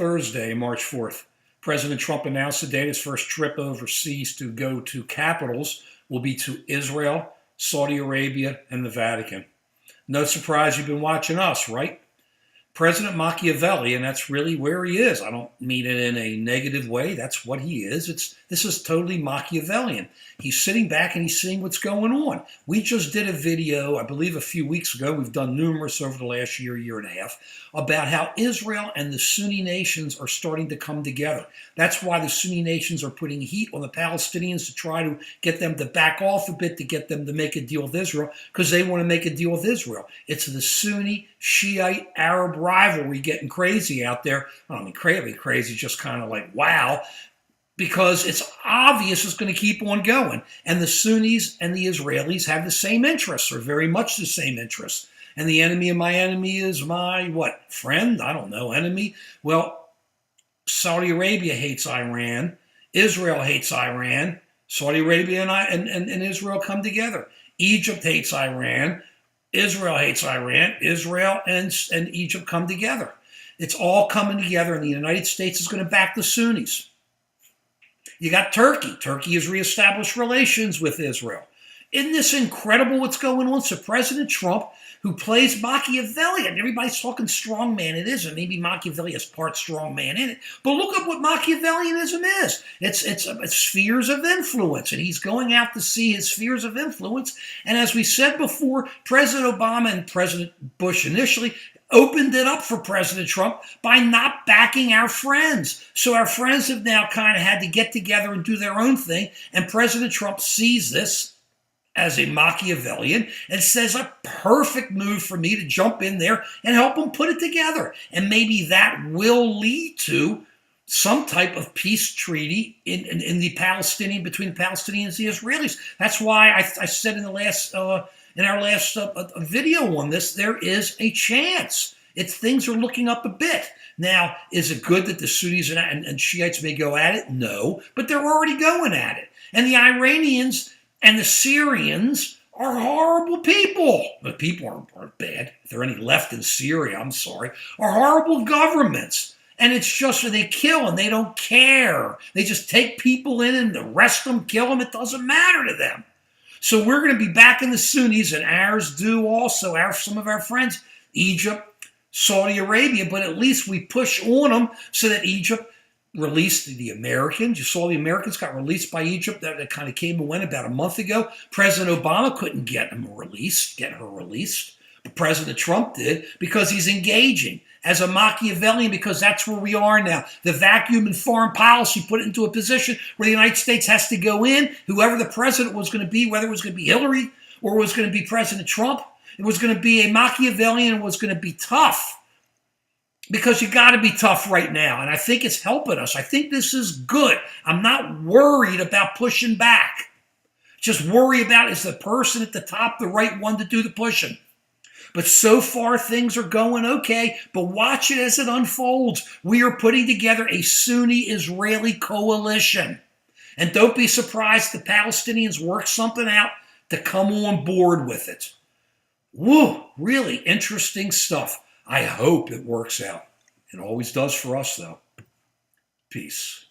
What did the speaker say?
Thursday, March 4th. President Trump announced today his first trip overseas to go to capitals will be to Israel, Saudi Arabia, and the Vatican. No surprise you've been watching us, right? President Machiavelli, and that's really where he is. I don't mean it in a negative way. That's what he is. This is totally Machiavellian. He's sitting back and he's seeing what's going on. We just did a video, I believe a few weeks ago, we've done numerous over the last year and a half, about how Israel and the Sunni nations are starting to come together. That's why the Sunni nations are putting heat on the Palestinians to try to get them to back off a bit, to get them to make a deal with Israel, because they want to make a deal with Israel. It's the Sunni, Shiite, Arab rivalry getting crazy out there. I don't mean crazy, just kind of like, wow, because it's obvious it's going to keep on going. And the Sunnis and the Israelis have the same interests, or very much the same interests. And the enemy of my enemy is my, what, friend? I don't know, enemy? Well, Saudi Arabia hates Iran. Israel hates Iran. Saudi Arabia and Israel come together. Egypt hates Iran. Israel hates Iran. Israel and Egypt come together. It's all coming together, and the United States is going to back the Sunnis. You got Turkey. Turkey has reestablished relations with Israel. Isn't this incredible what's going on? So President Trump, who plays Machiavellian, everybody's talking strongman. It isn't. Maybe Machiavelli has part strongman in it. But look at what Machiavellianism is. It's spheres of influence, and he's going out to see his spheres of influence. And as we said before, President Obama and President Bush initially opened it up for President Trump by not backing our friends. So our friends have now kind of had to get together and do their own thing. And President Trump sees this as a Machiavellian and says a perfect move for me to jump in there and help them put it together. And maybe that will lead to some type of peace treaty in the Palestinian, between the Palestinians and the Israelis. That's why I said in our last video on this, there is a chance. Things are looking up a bit. Now, is it good that the Sunnis and Shiites may go at it? No, but they're already going at it. And the Iranians and the Syrians are horrible people. The people aren't bad. If there are any left in Syria, I'm sorry, are horrible governments. And it's just they kill and they don't care. They just take people in and arrest them, kill them. It doesn't matter to them. So we're going to be backing the Sunnis, and ours do also, some of our friends, Egypt, Saudi Arabia, but at least we push on them so that Egypt released the Americans. You saw the Americans got released by Egypt. That kind of came and went about a month ago. President Obama couldn't get her released, but President Trump did because he's engaging as a Machiavellian, because that's where we are now. The vacuum in foreign policy put it into a position where the United States has to go in. Whoever the president was going to be, whether it was going to be Hillary or it was going to be President Trump, it was going to be a Machiavellian and was going to be tough. Because you got to be tough right now, and I think it's helping us. I think this is good. I'm not worried about pushing back. Just worry about, is the person at the top the right one to do the pushing? But so far, things are going okay. But watch it as it unfolds. We are putting together a Sunni-Israeli coalition. And don't be surprised if the Palestinians work something out to come on board with it. Woo, really interesting stuff. I hope it works out. It always does for us, though. Peace.